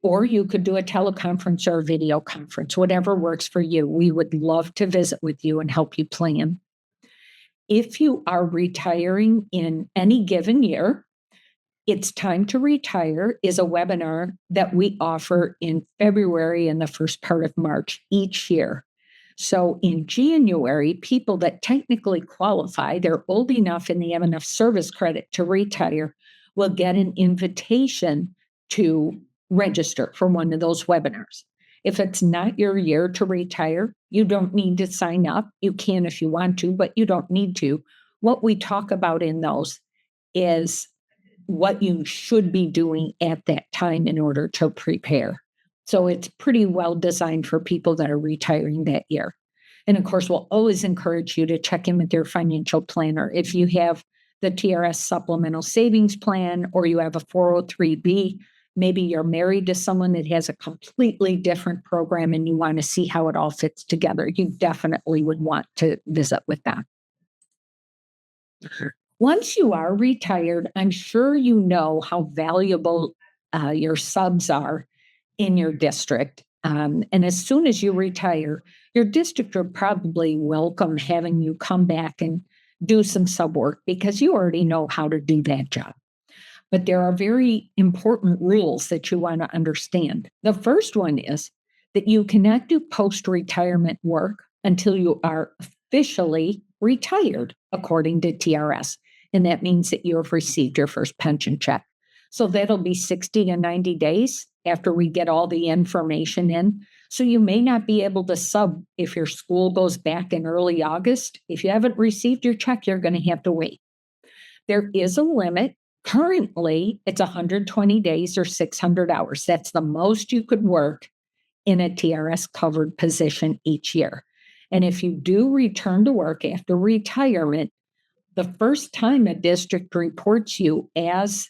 or you could do a teleconference or a video conference, whatever works for you. We would love to visit with you and help you plan. If you are retiring in any given year, It's Time to Retire is a webinar that we offer in February and the first part of March each year. So in January, people that technically qualify, they're old enough and they have enough service credit to retire, will get an invitation to register for one of those webinars. If it's not your year to retire, you don't need to sign up. You can if you want to, but you don't need to. What we talk about in those is what you should be doing at that time in order to prepare. So it's pretty well designed for people that are retiring that year. And of course, we'll always encourage you to check in with your financial planner. If you have the TRS Supplemental Savings Plan or you have a 403B, maybe you're married to someone that has a completely different program and you want to see how it all fits together, you definitely would want to visit with them. Once you are retired, I'm sure you know how valuable your subs are in your district. And as soon as you retire, your district will probably welcome having you come back and do some sub work because you already know how to do that job. But there are very important rules that you want to understand. The first one is that you cannot do post-retirement work until you are officially retired, according to TRS. And that means that you have received your first pension check. So that'll be 60 to 90 days after we get all the information in. So you may not be able to sub if your school goes back in early August. If you haven't received your check, you're going to have to wait. There is a limit. Currently, it's 120 days or 600 hours. That's the most you could work in a TRS covered position each year. And if you do return to work after retirement, the first time a district reports you as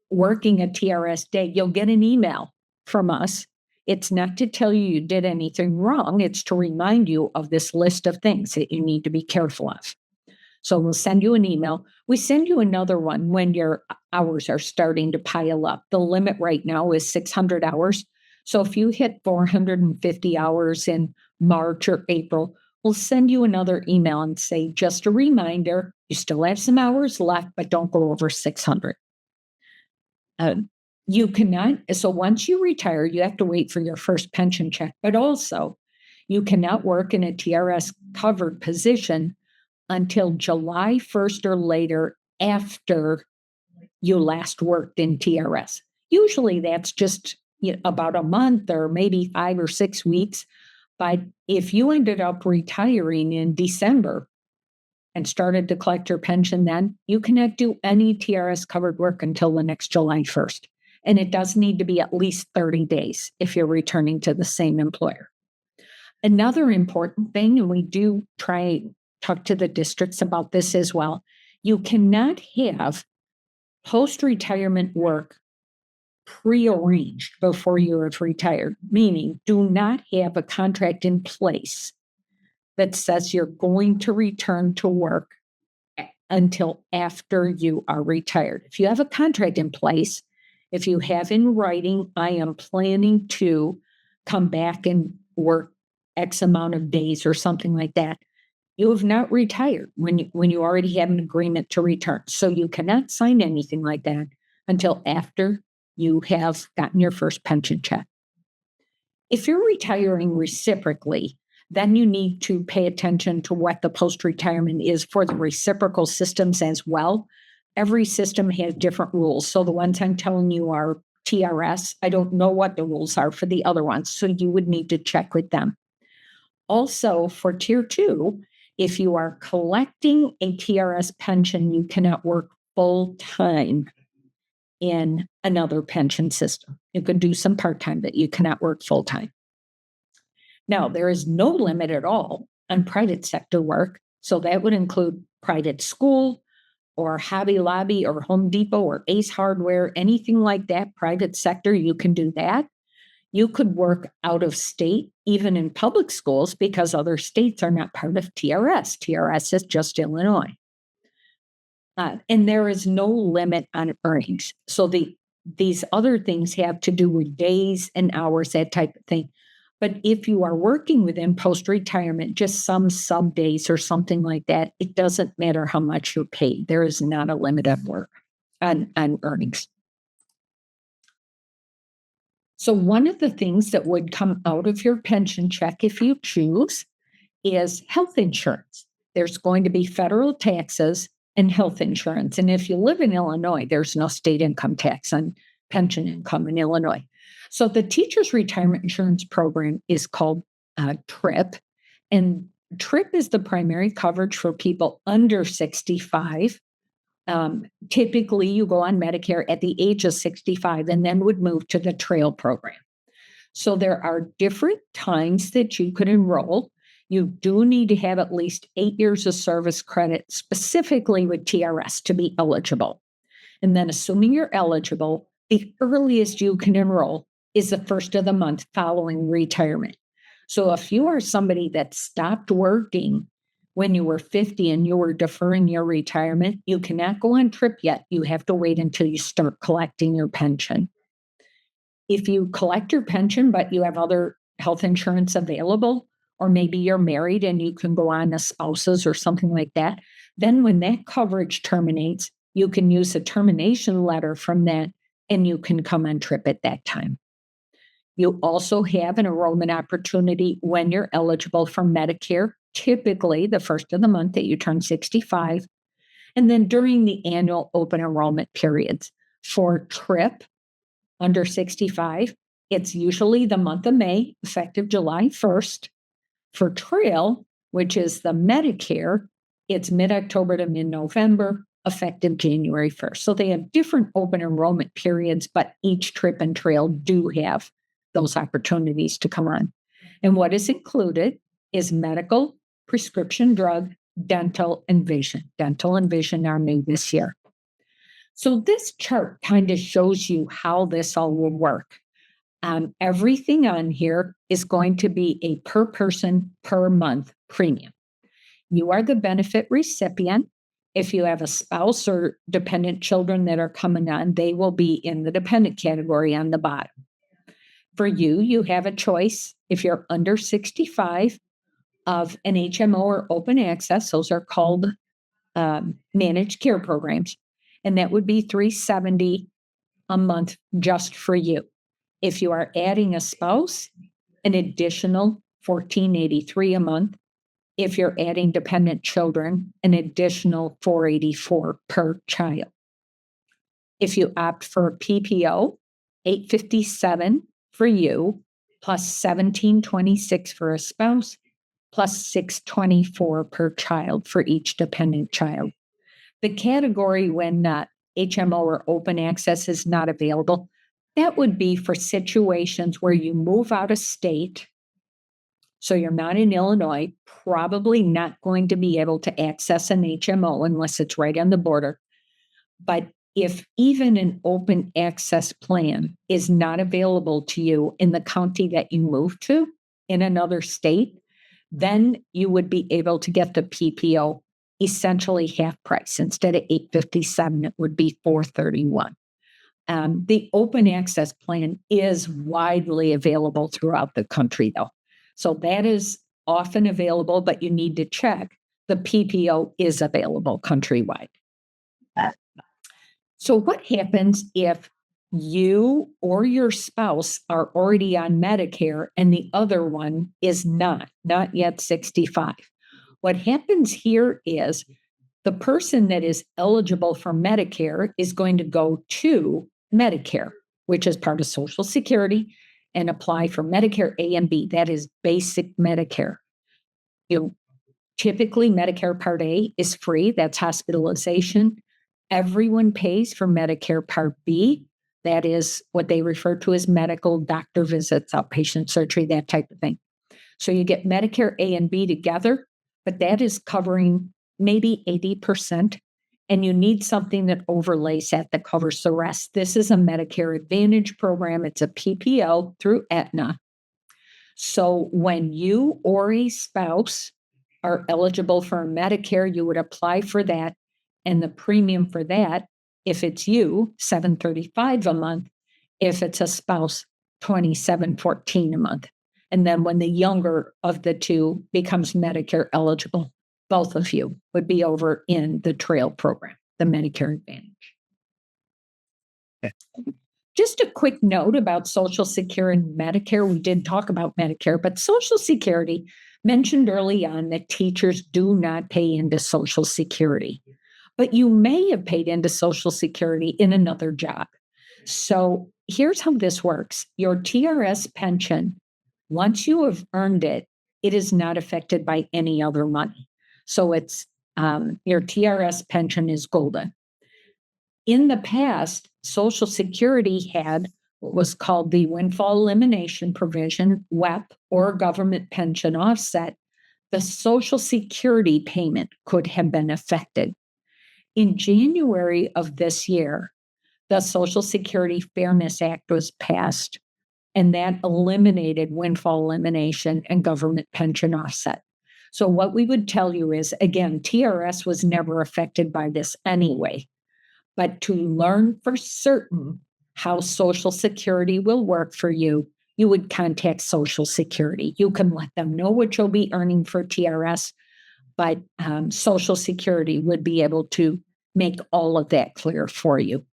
working a TRS day, you'll get an email from us. It's not to tell you you did anything wrong. It's to remind you of this list of things that you need to be careful of. So we'll send you an email. We send you another one when your hours are starting to pile up. The limit right now is 600 hours. So if you hit 450 hours in March or April, we'll send you another email and say, just a reminder, you still have some hours left, but don't go over 600. You cannot, so once you retire, you have to wait for your first pension check, but also you cannot work in a TRS covered position until July 1st or later after you last worked in TRS. Usually that's just about a month or maybe 5 or 6 weeks. But if you ended up retiring in December and started to collect your pension then, you cannot do any TRS covered work until the next July 1st. And it does need to be at least 30 days if you're returning to the same employer. Another important thing, and we do talk to the districts about this as well, you cannot have post-retirement work prearranged before you have retired, meaning do not have a contract in place that says you're going to return to work until after you are retired. If you have a contract in place, if you have in writing, I am planning to come back and work X amount of days or something like that, you have not retired when you already have an agreement to return. So you cannot sign anything like that until after you have gotten your first pension check. If you're retiring reciprocally, then you need to pay attention to what the post-retirement is for the reciprocal systems as well. Every system has different rules. So the ones I'm telling you are TRS. I don't know what the rules are for the other ones. So you would need to check with them. Also, for Tier 2, if you are collecting a TRS pension, you cannot work full-time in another pension system. You could do some part-time, but you cannot work full-time. Now, there is no limit at all on private sector work. So that would include private school or Hobby Lobby or Home Depot or Ace Hardware, anything like that, private sector, you can do that. You could work out of state, even in public schools, because other states are not part of TRS. TRS is just Illinois. And there is no limit on earnings. So these other things have to do with days and hours, that type of thing. But if you are working within post-retirement, just some sub days or something like that, it doesn't matter how much you're paid. There is not a limit of work on earnings. So one of the things that would come out of your pension check if you choose is health insurance. There's going to be federal taxes and health insurance. And if you live in Illinois, there's no state income tax on pension income in Illinois. So the Teachers Retirement Insurance Program is called TRIP. And TRIP is the primary coverage for people under 65. Typically, you go on Medicare at the age of 65 and then would move to the TRAIL program. So there are different times that you could enroll. You do need to have at least 8 years of service credit, specifically with TRS, to be eligible. And then, assuming you're eligible, the earliest you can enroll is the first of the month following retirement. So if you are somebody that stopped working when you were 50 and you were deferring your retirement, you cannot go on TRIP yet. You have to wait until you start collecting your pension. If you collect your pension, but you have other health insurance available, or maybe you're married and you can go on as spouses or something like that, then when that coverage terminates, you can use a termination letter from that and you can come on TRIP at that time. You also have an enrollment opportunity when you're eligible for Medicare, typically the first of the month that you turn 65, and then during the annual open enrollment periods. For TRIP, under 65, it's usually the month of May, effective July 1st. For TRAIL, which is the Medicare, it's mid-October to mid-November, effective January 1st. So they have different open enrollment periods, but each TRIP and TRAIL do have those opportunities to come on. And what is included is medical, prescription drug, dental, and vision. Dental and vision are new this year. So this chart kind of shows you how this all will work. Everything on here is going to be a per person per month premium. You are the benefit recipient. If you have a spouse or dependent children that are coming on, they will be in the dependent category on the bottom. For you, you have a choice. If you're under 65 of an HMO or open access, those are called managed care programs. And that would be $370 a month just for you. If you are adding a spouse, an additional $1,483 a month. If you're adding dependent children, an additional $484 per child. If you opt for a PPO, $857 for you, plus $1,726 for a spouse, plus $624 per child for each dependent child. The category when HMO or open access is not available, that would be for situations where you move out of state. So you're not in Illinois, probably not going to be able to access an HMO unless it's right on the border. But if even an open access plan is not available to you in the county that you move to in another state, then you would be able to get the PPO essentially half price. Instead of $857, it would be $431. The open access plan is widely available throughout the country, though. So that is often available, but you need to check. The PPO is available countrywide. So what happens if you or your spouse are already on Medicare and the other one is not yet 65? What happens here is the person that is eligible for Medicare is going to go to Medicare, which is part of Social Security, and apply for Medicare A and B. That is basic Medicare. Typically, Medicare Part A is free. That's hospitalization. Everyone pays for Medicare Part B. That is what they refer to as medical, doctor visits, outpatient surgery, that type of thing. So you get Medicare A and B together, but that is covering maybe 80%. And you need something that overlays that covers the rest. This is a Medicare Advantage program. It's a PPO through Aetna. So when you or a spouse are eligible for Medicare, you would apply for that. And the premium for that, if it's you, $735 a month. If it's a spouse, $2714 a month. And then when the younger of the two becomes Medicare eligible, both of you would be over in the TRAIL program, the Medicare Advantage. Just a quick note about Social Security and Medicare. We did talk about Medicare, but Social Security mentioned early on that teachers do not pay into Social Security, but you may have paid into Social Security in another job. So here's how this works. Your TRS pension, once you have earned it, it is not affected by any other money. So it's your TRS pension is golden. In the past, Social Security had what was called the windfall elimination provision, WEP, or government pension offset. The Social Security payment could have been affected. In January of this year, the Social Security Fairness Act was passed, and that eliminated windfall elimination and government pension offset. So, what we would tell you is again, TRS was never affected by this anyway. But to learn for certain how Social Security will work for you, you would contact Social Security. You can let them know what you'll be earning for TRS, but Social Security would be able to make all of that clear for you.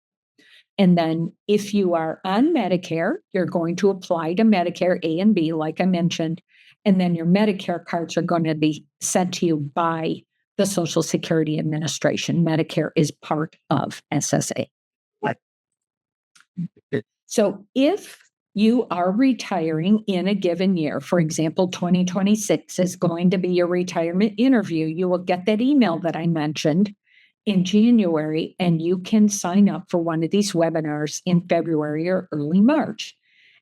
And then if you are on Medicare, you're going to apply to Medicare A and B, like I mentioned, and then your Medicare cards are going to be sent to you by the Social Security Administration. Medicare is part of SSA. So if you are retiring in a given year, for example, 2026 is going to be your retirement interview, you will get that email that I mentioned in January, and you can sign up for one of these webinars in February or early March.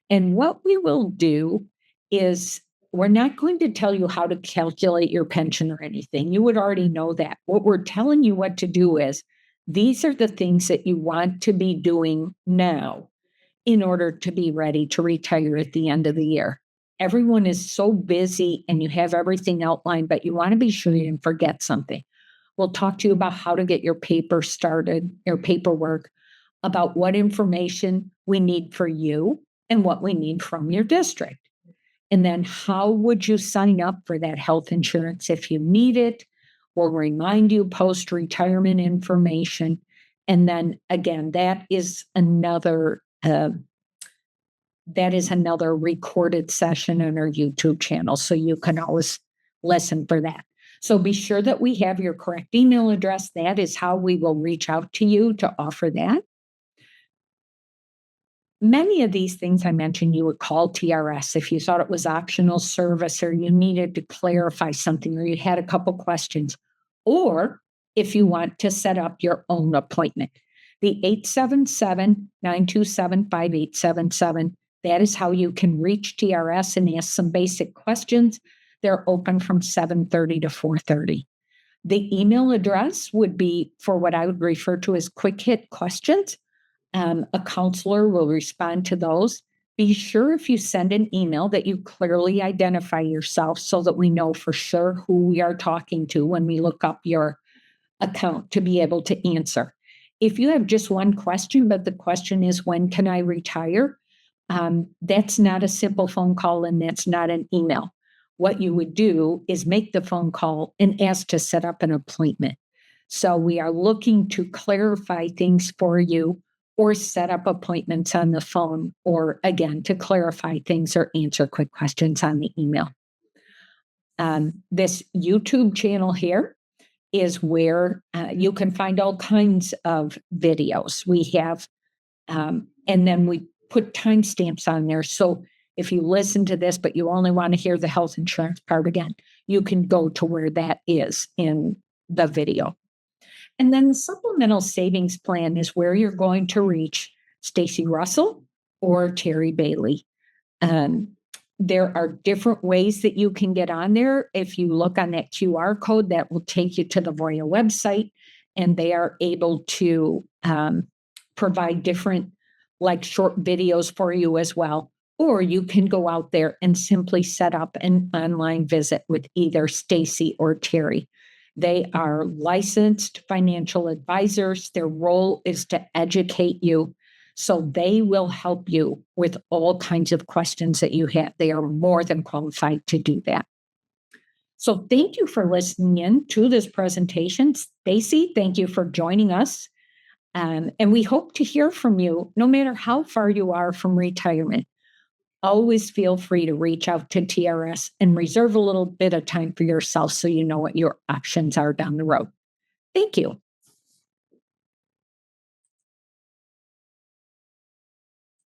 And what we will do is we're not going to tell you how to calculate your pension or anything. You would already know that. What we're telling you what to do is these are the things that you want to be doing now in order to be ready to retire at the end of the year. Everyone is so busy and you have everything outlined, but you want to be sure you didn't forget something. We'll talk to you about how to get your paper started, your paperwork, about what information we need for you and what we need from your district. And then how would you sign up for that health insurance if you need it? We'll remind you post-retirement information. And then again, that is another recorded session on our YouTube channel. So you can always listen for that. So be sure that we have your correct email address. That is how we will reach out to you to offer that. Many of these things I mentioned, you would call TRS if you thought it was optional service or you needed to clarify something or you had a couple questions, or if you want to set up your own appointment. The 877-927-5877, that is how you can reach TRS and ask some basic questions. They're open from 7:30 to 4:30. The email address would be for what I would refer to as quick hit questions. A counselor will respond to those. Be sure if you send an email that you clearly identify yourself so that we know for sure who we are talking to when we look up your account to be able to answer. If you have just one question, but the question is, when can I retire? That's not a simple phone call and that's not an email. What you would do is make the phone call and ask to set up an appointment. So we are looking to clarify things for you or set up appointments on the phone, or again, to clarify things or answer quick questions on the email. This YouTube channel here is where you can find all kinds of videos. We have, and then we put timestamps on there. So if you listen to this, but you only want to hear the health insurance part again, you can go to where that is in the video. And then the supplemental savings plan is where you're going to reach Stacy Russell or Terry Bailey. There are different ways that you can get on there. If you look on that QR code, that will take you to the Voya website, and they are able to provide different, like short videos for you as well. Or you can go out there and simply set up an online visit with either Stacy or Terry. They are licensed financial advisors. Their role is to educate you. So they will help you with all kinds of questions that you have. They are more than qualified to do that. So thank you for listening in to this presentation. Stacy, thank you for joining us. And we hope to hear from you no matter how far you are from retirement. Always feel free to reach out to TRS and reserve a little bit of time for yourself so you know what your options are down the road. Thank you.